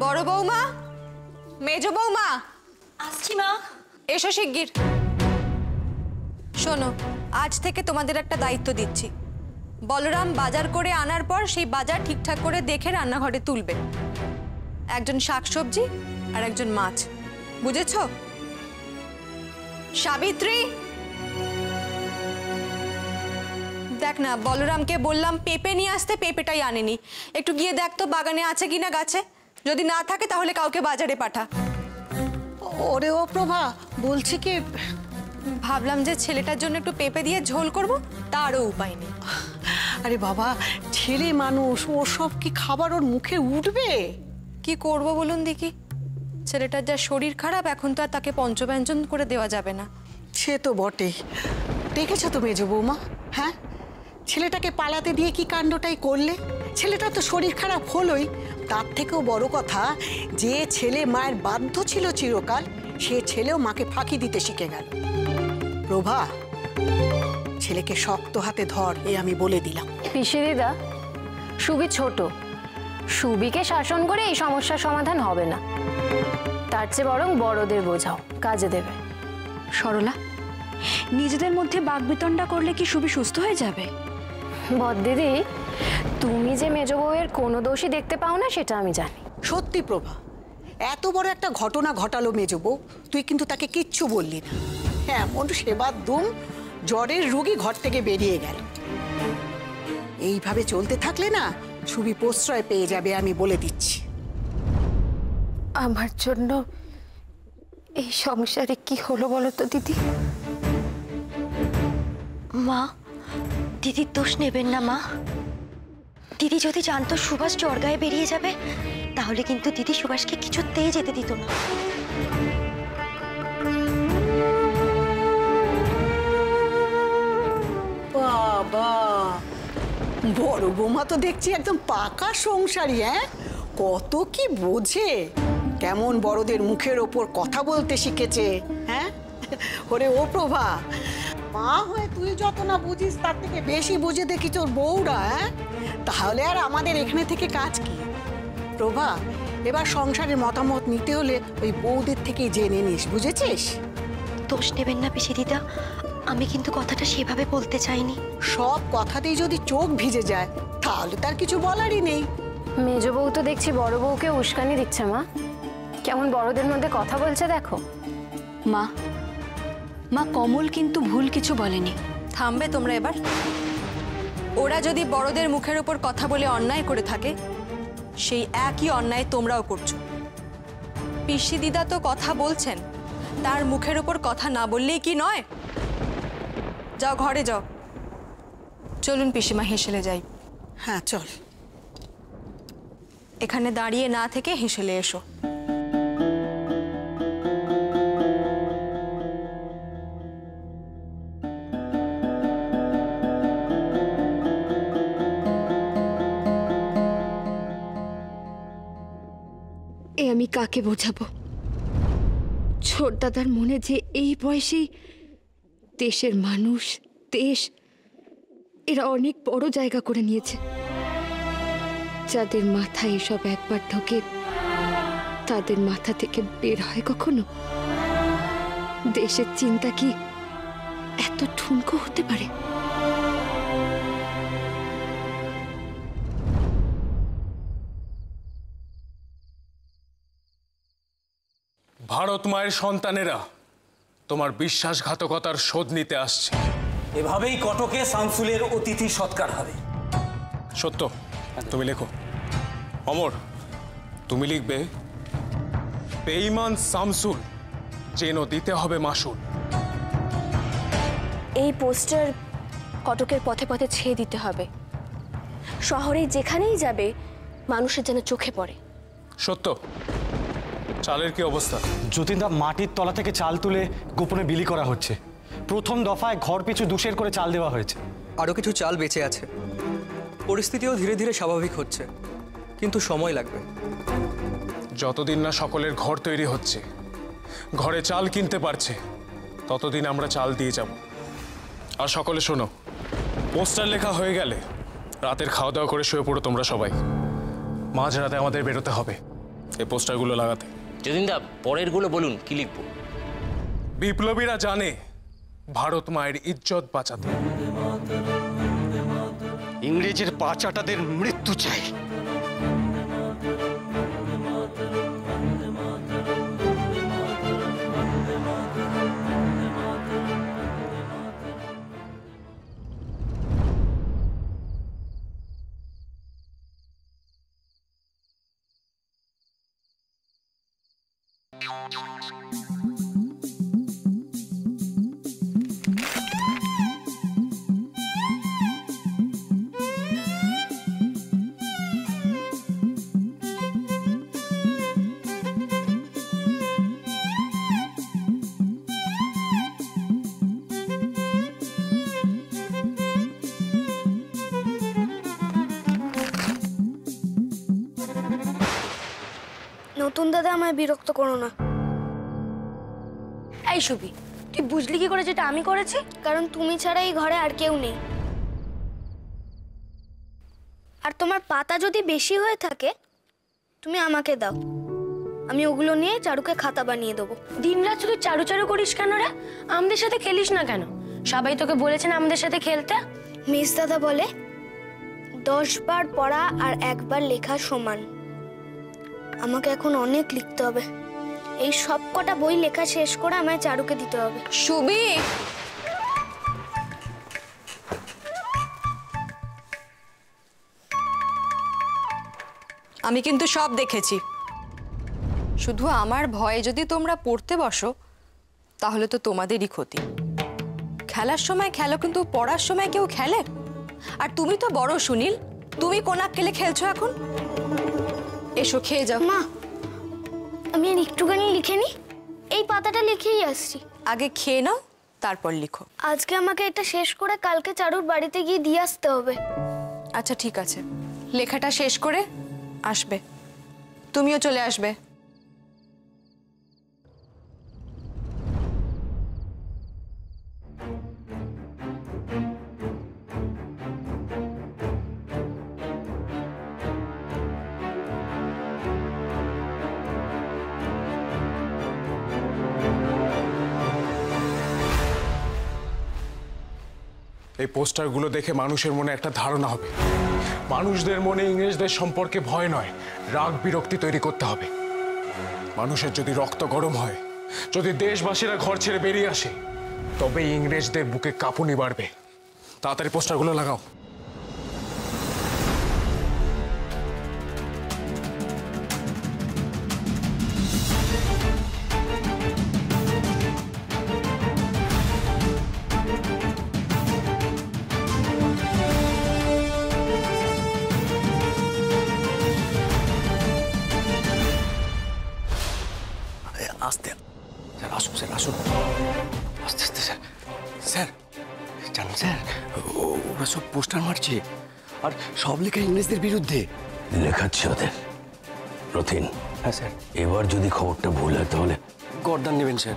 বড় বৌমা, মেজ বৌমা, আসছি মা। এসো শিগগির। শোনো, আজ থেকে তোমাদের একটা দায়িত্ব দিচ্ছি। বলরাম বাজার করে আনার পর সেই বাজার ঠিকঠাক করে দেখে রান্নাঘরে তুলবে। একজন শাকসবজি আর একজন মাছ, বুঝেছো? সাবিত্রী, দেখ না, বলরামকে বললাম পেঁপে নিয়ে আসতে, পেঁপেটাই আনেনি। একটু গিয়ে দেখ তো বাগানে আছে কিনা গাছে, যদি না থাকে তাহলে কাউকে বাজারে পাঠা। ওরে ও প্রভা, বলছি কি, ভাবলাম যে ছেলেটার জন্য একটু পেঁপে দিয়ে ঝোল করব, তারও উপায় নেই। আরে বাবা, ছেলে মানুষ, ও সব কি খাবার ওর মুখে উঠবে? কি করব বলুন দেখি, ছেলেটার যা শরীর খারাপ, এখন তো আর তাকে পঞ্চব্যঞ্জন করে দেওয়া যাবে না। সে তো বটেই। দেখেছো তো মেজ বৌমা, হ্যাঁ, ছেলেটাকে পালাতে দিয়ে কি কাণ্ডটাই করলে। ছেলেটা তো শরীর খারাপ হলোই, তার থেকেও বড় কথা, যে ছেলে মায়ের বাধ্য ছিল চিরকাল, সে ছেলেও মাকে ফাঁকি দিতে শিখে গেল। প্রভা, ছেলেকে শক্ত হাতে ধর, এ আমি বলে দিলাম। পিসি দিদা, সুবি ছোট, সুবিকে শাসন করে এই সমস্যার সমাধান হবে না। তার চেয়ে বরং বড়দের বোঝাও, কাজে দেবে। সরলা, নিজেদের মধ্যে বাকবিতণ্ডা করলে কি সুবি সুস্থ হয়ে যাবে? বড়দিদি, তুমি যে মেজ বউয়ের কোনো দোষই দেখতে পাও না সেটা আমি জানি। সত্যি প্রভা, এত বড় একটা ঘটনা ঘটালো মেজ বউ, তুই কিন্তু তাকে কিচ্ছু বললি না। এমন সেবার দুম, জ্বরের রোগী ঘর থেকে বেরিয়ে গেল। এইভাবে চলতে থাকলে না, সুবি প্রশ্রয় পেয়ে যাবে, আমি বলে দিচ্ছি। আমার জন্য এই সংসারে কি হলো বলো তো দিদি? মা, দিদির দোষ নেবেন না মা। দিদি যদি জানতো সুভাষ জ্বর গায়ে বেরিয়ে যাবে, তাহলে কিন্তু দিদি সুভাষকে কিছুতেই যেতে দিত না। বাবা, বড় বৌমা তো দেখছি একদম পাকা সংসারী। হ্যাঁ, কত কি বোঝে, কেমন বড়দের মুখের ওপর কথা বলতে শিখেছে। হ্যাঁ, ওরে ও প্রভা, মা হয়ে তুই যত না বুঝিস, তার থেকে বেশি বুঝে দেখি তোর বউরা। হ্যাঁ, তাহলে আর আমাদের এখানে থেকে কাজ কি? প্রভা, এবার সংসারের মতামত নিতে হলে ওই বউদের থেকেই জেনে নিস, বুঝেছিস? দোষ নেবেন না পিসি দিদা, আমি কিন্তু কথাটা সেভাবে বলতে চাইনি। সব কথাতেই যদি চোখ ভিজে যায়, তাহলে তার কিছু বলারই নেই। মেজ বউ তো দেখছি বড় বউকে উস্কানি দিচ্ছে। মা, কেমন বড়দের মধ্যে কথা বলছে দেখো। মা, কমল কিন্তু ভুল কিছু বলেনি। থামবে তোমরা এবার? ওরা যদি বড়দের মুখের উপর কথা বলে অন্যায় করে থাকে, সেই একই অন্যায় তোমরাও করছো। পিসি দিদা তো কথা বলছেন, তার মুখের উপর কথা না বললেই কি নয়? যাও ঘরে যাও। চলুন পিসিমা, হেসেলে যাই। হ্যাঁ চল। এখানে দাঁড়িয়ে না থেকে হেসেলে এসো। আমি কাকে বোঝাবো? ছোট দাদার মনে যে এই বয়সেই দেশের মানুষ, দেশ, এরা অনেক বড় জায়গা করে নিয়েছে। যাদের মাথায় এসব একবার ঢোকে, তাদের মাথা থেকে বের হয় কখনো? দেশের চিন্তা কি এত ঠুনকো হতে পারে? ভারত মায়ের সন্তানেরা তোমার বিশ্বাসঘাতকতার শোধ নিতে আসছে। এভাবেই কটকে শামসুলের অতিথি সৎকার হবে। সত্য, তুমি লেখো। অমর, তুমি লিখবে, বেঈমান শামসুল যেন দিতে হবে মাসুল। এই পোস্টার কটকের পথে পথে ছেয়ে দিতে হবে। শহরে যেখানেই যাবে মানুষের যেন চোখে পড়ে। সত্য, চালের কি অবস্থা? যতীনদা, মাটির তলা থেকে চাল তুলে গোপনে বিলি করা হচ্ছে। প্রথম দফায় ঘর পিছু 2 করে চাল দেওয়া হয়েছে। আরও কিছু চাল বেঁচে আছে। পরিস্থিতিও ধীরে ধীরে স্বাভাবিক হচ্ছে, কিন্তু সময় লাগবে। যতদিন না সকলের ঘর তৈরি হচ্ছে, ঘরে চাল কিনতে পারছে, ততদিন আমরা চাল দিয়ে যাব। আর সকলে শোনো, পোস্টার লেখা হয়ে গেলে রাতের খাওয়া দাওয়া করে শুয়ে পড়ো তোমরা সবাই। মাঝরাতে আমাদের বেরোতে হবে। এই পোস্টারগুলো লাগাতে। যতীনদা পরের গুলো বলুন, কি লিখবো? বিপ্লবীরা জানে ভারত মায়ের ইজ্জত বাঁচাতে ইংরেজের পাচাটাদের মৃত্যু চাই। নতুন দাদা, আমায় বিরক্ত করো না। এই সুবি, তুই বুঝলি কি করে যেটা আমি করেছি? কারণ তুমি ছাড়া এই ঘরে আর কেউ নেই। আর তোমার পাতা যদি বেশি হয়ে থাকে তুমি আমাকে দাও, আমি ওগুলো নিয়ে চারুকে খাতা বানিয়ে দেবো। দিনরাত শুধু চারু চারু করিস কেন রে? আমাদের সাথে খেলিস না কেন? সবাই তোকে বলেছেন আমাদের সাথে খেলতে। মিস দাদা বলে 10 বার পড়া আর 1 বার লেখা সমান। আমাকে এখন অনেক লিখতে হবে। এই সব কটা বই লেখা শেষ করে আমায় চারুকে দিতে হবে। সুবি, আমি কিন্তু সব দেখেছি। শুধু আমার ভয়ে যদি তোমরা পড়তে বসো তাহলে তো তোমাদেরই ক্ষতি। খেলার সময় খেলো, কিন্তু পড়ার সময় কেউ খেলে? আর তুমি তো বড় সুনীল, তুমি কোন আক্কেলে খেলছো এখন? এসো খেয়ে যাও। মা, আমি আর একটুখানি লিখে নি, এই পাতাটা লিখেই আসছি। আগে খেয়ে নাও, তারপর লিখো। আজকে আমাকে এটা শেষ করে কালকে চারুর বাড়িতে গিয়ে দিয়ে আসতে হবে। আচ্ছা ঠিক আছে, লেখাটা শেষ করে আসবে। তুমিও চলে আসবে। এই পোস্টারগুলো দেখে মানুষের মনে একটা ধারণা হবে। মানুষদের মনে ইংরেজদের সম্পর্কে ভয় নয়, রাগ বিরক্তি তৈরি করতে হবে। মানুষের যদি রক্ত গরম হয়, যদি দেশবাসীরা ঘর ছেড়ে বেরিয়ে আসে, তবে ইংরেজদের বুকে কাঁপুনি বাড়বে। তাড়াতাড়ি পোস্টারগুলো লাগাও। আস্তে স্যার, আসুন স্যার, আসুন আস্তে আস্তে স্যার। স্যার জানেন স্যার, ওরা সব পোস্টার মারছে আর সব লেখা ইংরেজদের বিরুদ্ধে লেখাচ্ছে ওদের। রথিন, হ্যাঁ স্যার। এবার যদি খবরটা ভুল হয় তাহলে গর্দান নেবেন স্যার।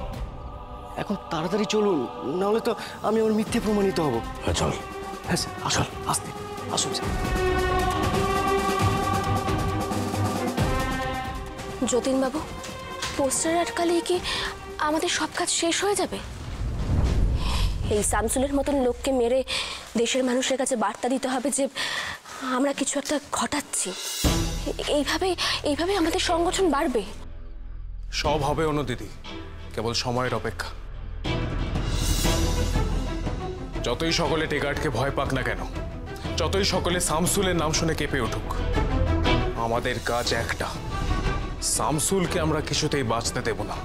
এখন তাড়াতাড়ি চলুন, নাহলে তো আমি ওর মিথ্যে প্রমাণিত হব। হ্যাঁ চল। হ্যাঁ স্যার, আসুন আস্তে, আসুন স্যার। যতীনবাবু, পোস্টার আটকালে কি আমাদের সব কাজ শেষ হয়ে যাবে? এই শামসুলের মতন লোককে মেরে দেশের মানুষের কাছে বার্তা দিতে হবে যে আমরা কিছু একটা ঘটাচ্ছি। এইভাবে আমাদের সংগঠন বাড়বে। সব হবে অনুদিদি, কেবল সময়ের অপেক্ষা। যতই সকলে টেকার্ডকে ভয় পাক না কেন, যতই সকলে শামসুলের নাম শুনে কেঁপে উঠুক, আমাদের কাজ একটা, শামসুলকে আমরা কিছুতেই বাঁচতে দেব না।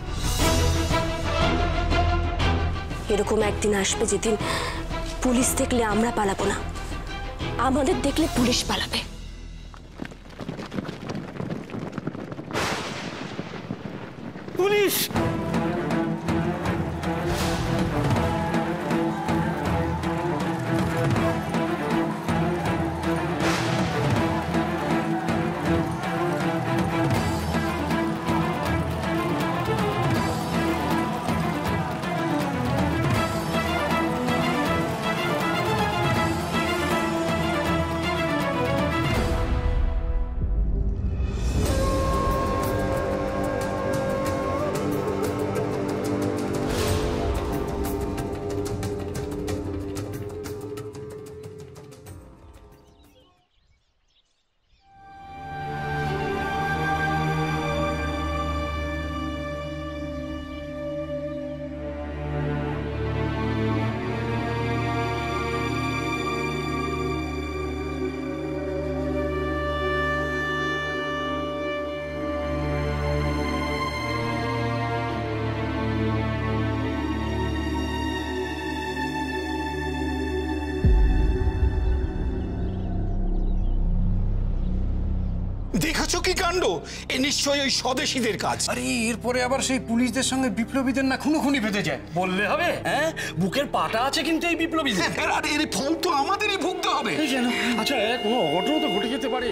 এরকম একদিন আসবে যেদিন পুলিশ দেখলে আমরা পালাবো না, আমাদের দেখলে পুলিশ পালাবে। পুলিশ! কি কাণ্ড! এ নিশ্চয়ই ওই স্বদেশীদের কাজ। আরে এরপরে আবার সেই পুলিশদের সঙ্গে বিপ্লবীদের না খুনোখুনি বেঁধে যায়, বললে হবে? হ্যাঁ, বুকের পাটা আছে কিন্তু এই বিপ্লবীদের। আর এর ফল তো আমাদেরই ভুগতে হবে। কেন? আচ্ছা, কোনো অঘটন তো ঘটে যেতে পারে।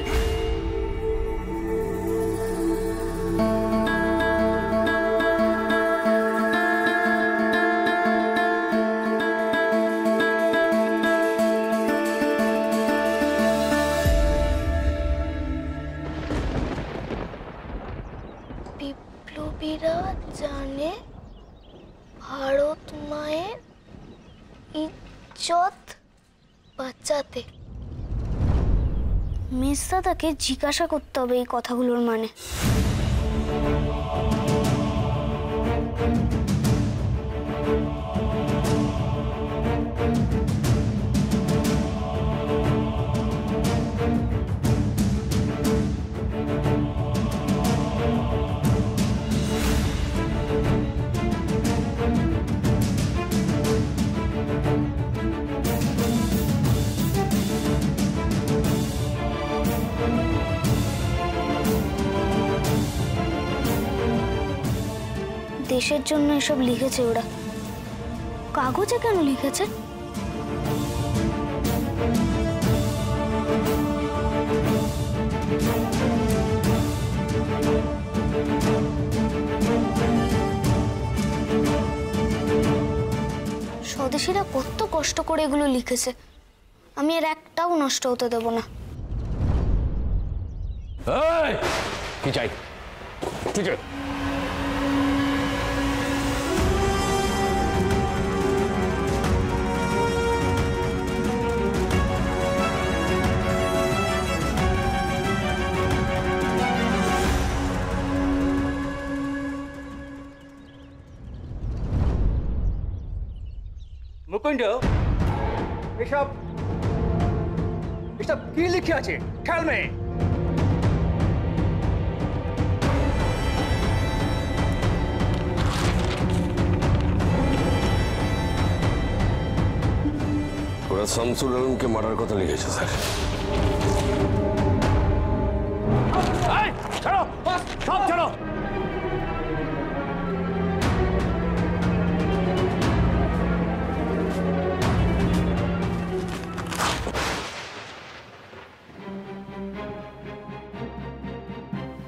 বিপ্লবীরা জানে ভারত মায়ের ইজ্জত বাঁচাতে। মেজদাদাকে জিজ্ঞাসা করতে হবে এই কথাগুলোর মানে। দেশের জন্য এসব লিখেছে ওরা, কাগজে কেন লিখেছে? স্বদেশীরা কত কষ্ট করে এগুলো লিখেছে, আমি এর একটাও নষ্ট হতে দেব না। কি চাই? ঠিক আছে, মুকুন্দ, এসব কি লিখে আছে? Tell me. ওরা শামসুল আলমকে মারার কথা লিখেছে স্যার। চলো সব চলো।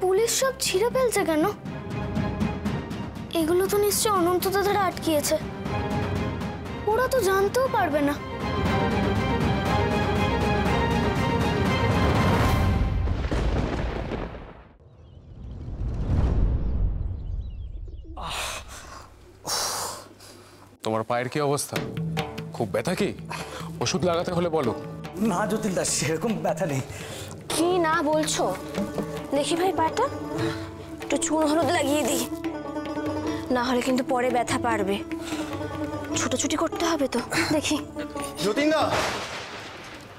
পুলিশ সব ছিঁড়ে ফেলছে কেন? এগুলো তো নিশ্চয় অনন্ত দাদারা আটকিয়েছে, ওরা তো জানতেও পারবে না। তোমার পায়ের কি অবস্থা? খুব ব্যথা কি? ওষুধ লাগাতে হলে বলো। না জটিল দাস, সেরকম ব্যথা নেই। কি না বলছো? দেখি ভাই পাটা একটু চুন হলুদ লাগিয়ে দিই, না হলে কিন্তু পরে ব্যথা পারবে। ছুটোছুটি করতে হবে তো। দেখি।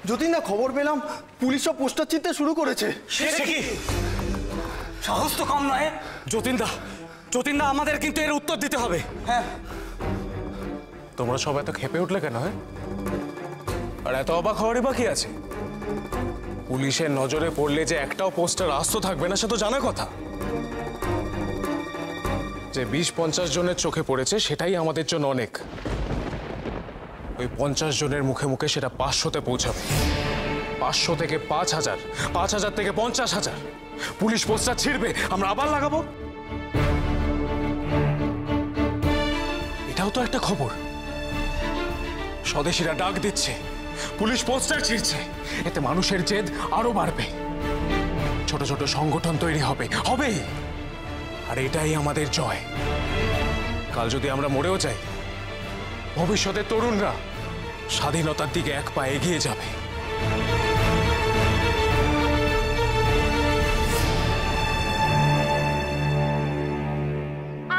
যতীনদা, খবর পেলাম পুলিশ সব পোস্টার চিনতে শুরু করেছে। সে কি? সাহস তো কম নয়। যতীনদা, আমাদের কিন্তু এর উত্তর দিতে হবে। হ্যাঁ। তোমরা সব এত খেপে উঠলে কেন? হ্যাঁ, আর এত অবাক হওয়ারই বাকি আছে? পুলিশের নজরে পড়লে যে একটাও পোস্টার আস্ত থাকবে না সে তো জানা কথা। যে 20-50 জনের চোখে পড়েছে সেটাই আমাদের জন্য অনেক। ওই 50 জনের মুখে মুখে সেটা 500-তে পৌঁছাবে। 500 থেকে 5000, 5000 থেকে 50,000 পুলিশ পোস্টার ছিঁড়বে, আমরা আবার লাগাবো। এটাও তো একটা খবর। স্বদেশীরা ডাক দিচ্ছে, পুলিশ পোস্টার ছিঁড়ছে, এতে মানুষের জেদ আরো বাড়বে। ছোট ছোট সংগঠন তৈরি হবে। আর এটাই আমাদের জয়। কাল যদি আমরা মরেও যাই, ভবিষ্যতের তরুণরা স্বাধীনতার দিকে এক পা এগিয়ে যাবে।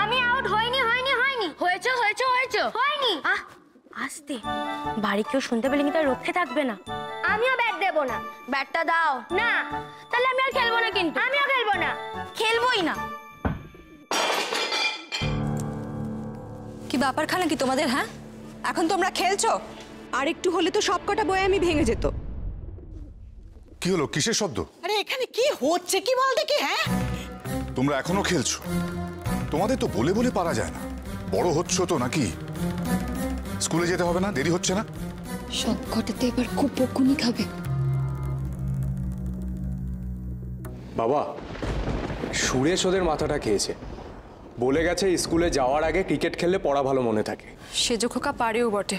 আমি আউট হয়নি। আস্তে, বাড়ি কেউ শুনতে পেলে কিন্তু রক্ষে থাকবে না। আমিও ব্যাট দেবো না। ব্যাটটা দাও না, তাহলে আমি আর খেলবো না। কিন্তু আমিও খেলবো না, খেলবোই না। কি ব্যাপারখানা কি তোমাদের? হ্যাঁ, এখন তোমরা খেলছো? আর একটু হলে তো সবকটা বই আমি ভেঙে যেত। কি হলো? কিসের শব্দ? আরে এখানে কি হচ্ছে কি বল দেখি। হ্যাঁ, তোমরা এখনো খেলছো? তোমাদের তো বলে বলে পারা যায় না। বড় হচ্ছ তো নাকি? স্কুলে যেতে হবে না? দেরি হচ্ছে না? সব কটাতে এবার খুব বকুনি খাবে। বাবা, সুরেশ ওদের মাথাটা খেয়েছে। বলে গেছে স্কুলে যাওয়ার আগে ক্রিকেট খেললে পড়া ভালো মনে থাকে। সেজো খোকা পারেও বটে।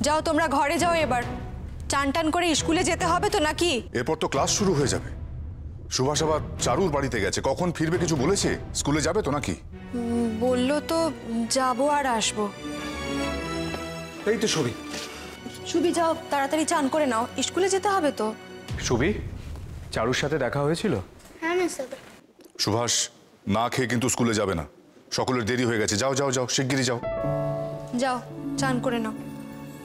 যাও তোমরা ঘরে যাও এবার। চান টান করে স্কুলে যেতে হবে তো নাকি? এরপর তো ক্লাস শুরু হয়ে যাবে। সুভাষ আবার চারুর বাড়িতে গেছে, কখন ফিরবে কিছু বলেছে? স্কুলে যাবে তো নাকি? বললো তো যাবো আর আসবো। এই তো সুবি। সুবি যাও তাড়াতাড়ি চান করে নাও, স্কুলে যেতে হবে তো। সুবি, চারুর সাথে দেখা হয়েছিল? হ্যাঁ না স্যার। সুভাষ না খেয়ে কিন্তু স্কুলে যাবে না, সকলের দেরি হয়ে গেছে। যাও যাও যাও, শিগগিরই যাও। যাও চান করে নাও।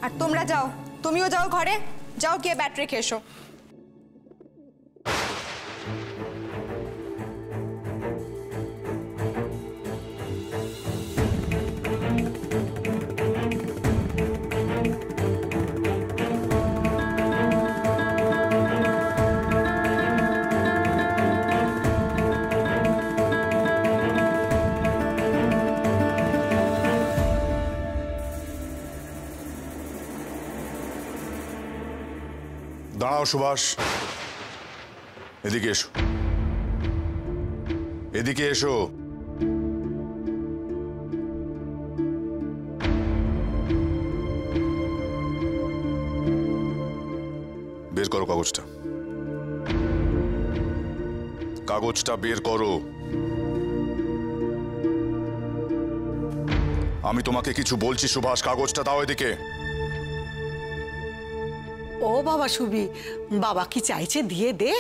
আর তোমরা যাও, তুমিও যাও ঘরে, যাও গিয়ে ব্যাটারি খেয়ে এসো। দাঁড়াও সুভাষ, এদিকে এসো, এদিকে এসো। বের করো কাগজটা, কাগজটা বের করো। আমি তোমাকে কিছু বলছি সুভাষ, কাগজটা দাও এদিকে। ও বাবা সুবি, বাবা কি চাইছে দিয়ে দে,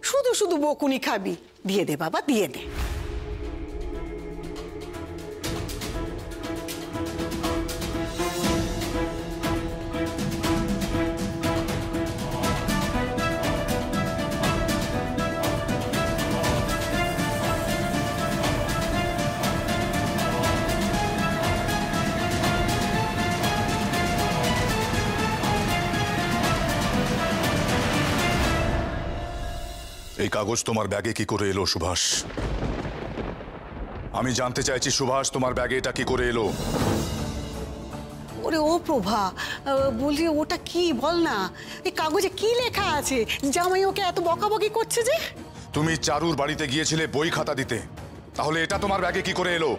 শুধু শুধু বকুনি খাবি, দিয়ে দে বাবা দিয়ে দে। এই কাগজ তোমার ব্যাগে কি করে এলো সুভাষ? আমি জানতে চাইছি সুভাষ, তোমার ব্যাগে এটা কি করে এলো? ওরে ও প্রভা, বলি ওটা কি বল না, এই কাগজে কি লেখা আছে? জামাই ওকে এত বকাবকি করছে যে। তুমি চারুর বাড়িতে গিয়েছিলে বই খাতা দিতে, তাহলে এটা তোমার ব্যাগে কি করে এলো?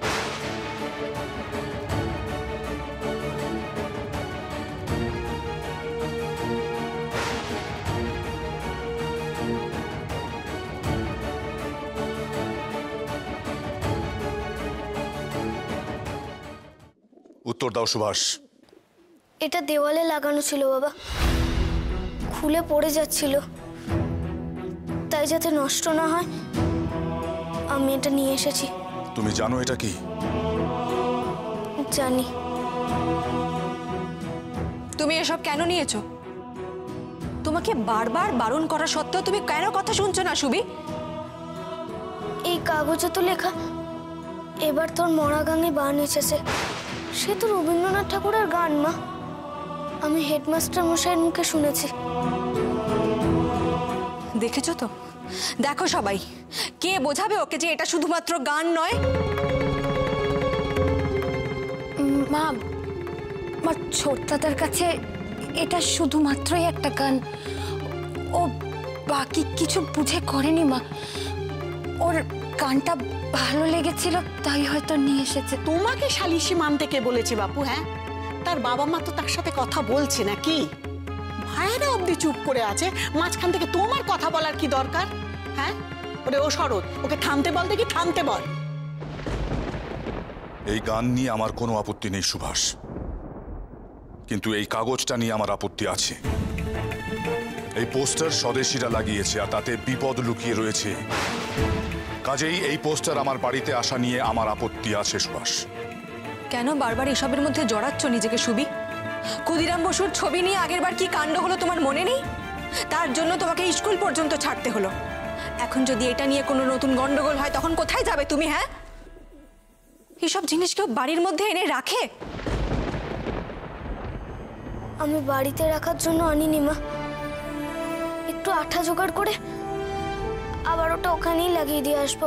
উত্তর দাও সুভাষ। এটা দেওয়ালে লাগানো ছিল বাবা, খুলে পড়ে যাচ্ছিল, তাই যাতে নষ্ট না হয় আমি এটা নিয়ে এসেছি। তুমি জানো এটা কি? জানি। তুমি এসব কেন নিয়েছো? তোমাকে বারবার বারণ করা সত্ত্বেও তুমি কেন কথা শুনছো না সুবি? এই কাগজে তো লেখা এবার তোর মরা গাঙে বান এসেছে। সে তো রবীন্দ্রনাথ ঠাকুরের গান মা, আমি হেডমাস্টার মশাইয়ের মুখে শুনেছি। দেখেছো তো, দেখো সবাই, কে বোঝাবে ওকে যে এটা শুধুমাত্র গান নয়? মা, আমার ছোটদাদার কাছে এটা শুধুমাত্রই একটা গান, ও বাকি কিছু বুঝে করেনি মা। ওর গানটা ভালো লেগেছিল তাই হয়তো নিয়ে এসেছে। তোমাকে শালিশি মানতে কে বলেছে বাপু? হ্যাঁ, তার বাবা মা তো তার সাথে কথা বলছে না কি? ভাইয়েরা অবধি চুপ করে আছে, মাঝখান থেকে তোমার কথা বলার কি দরকার? হ্যাঁ, ওরে ও শরৎ, ওকে থামতে বল দেখি, থামতে বল। এই গান নিয়ে আমার কোনো আপত্তি নেই সুভাষ, কিন্তু এই কাগজটা নিয়ে আমার আপত্তি আছে। এই পোস্টার স্বদেশীরা লাগিয়েছে আর তাতে বিপদ লুকিয়ে রয়েছে। কাজেই এই পোস্টার আমার বাড়িতে আসা নিয়ে আমার আপত্তি আছে সুভাষ। কেন বারবার এসবের মধ্যে জড়াচ্ছ নিজেকে সুবি? ক্ষুদিরাম বসুর ছবি নিয়ে আগেরবার কি কাণ্ড হলো তোমার মনে নেই? তার জন্য তোমাকে স্কুল পর্যন্ত ছাড়তে হলো। এখন যদি এটা নিয়ে কোনো নতুন গন্ডগোল হয় তখন কোথায় যাবে তুমি? হ্যাঁ, এসব জিনিস কেউ বাড়ির মধ্যে এনে রাখে? আমি বাড়িতে রাখার জন্য আনিনি মা, এই একটু আঠা জোগাড় করে আবার ওটা ওখানেই লাগিয়ে দিয়ে আসবো।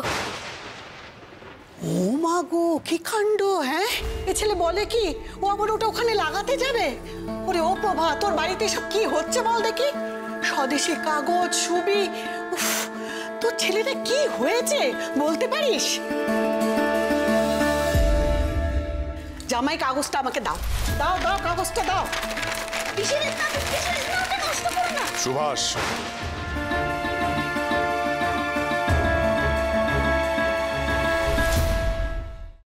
ও মা গো, কি কাণ্ড! হ্যাঁ, এ ছেলে বলে কি ও আবার ওটা ওখানে লাগাতে যাবে? ওরে ও প্রভা, তোর বাড়িতে সব কি হচ্ছে বল দেখি। স্বদেশি কাগজ, ছবি, উফ, তোর ছেলেটা কি হয়েছে বলতে পারিস? জামাই, কাগজটা আমাকে দাও, দাও দাও, কাগজটা দাও। সুভাষ,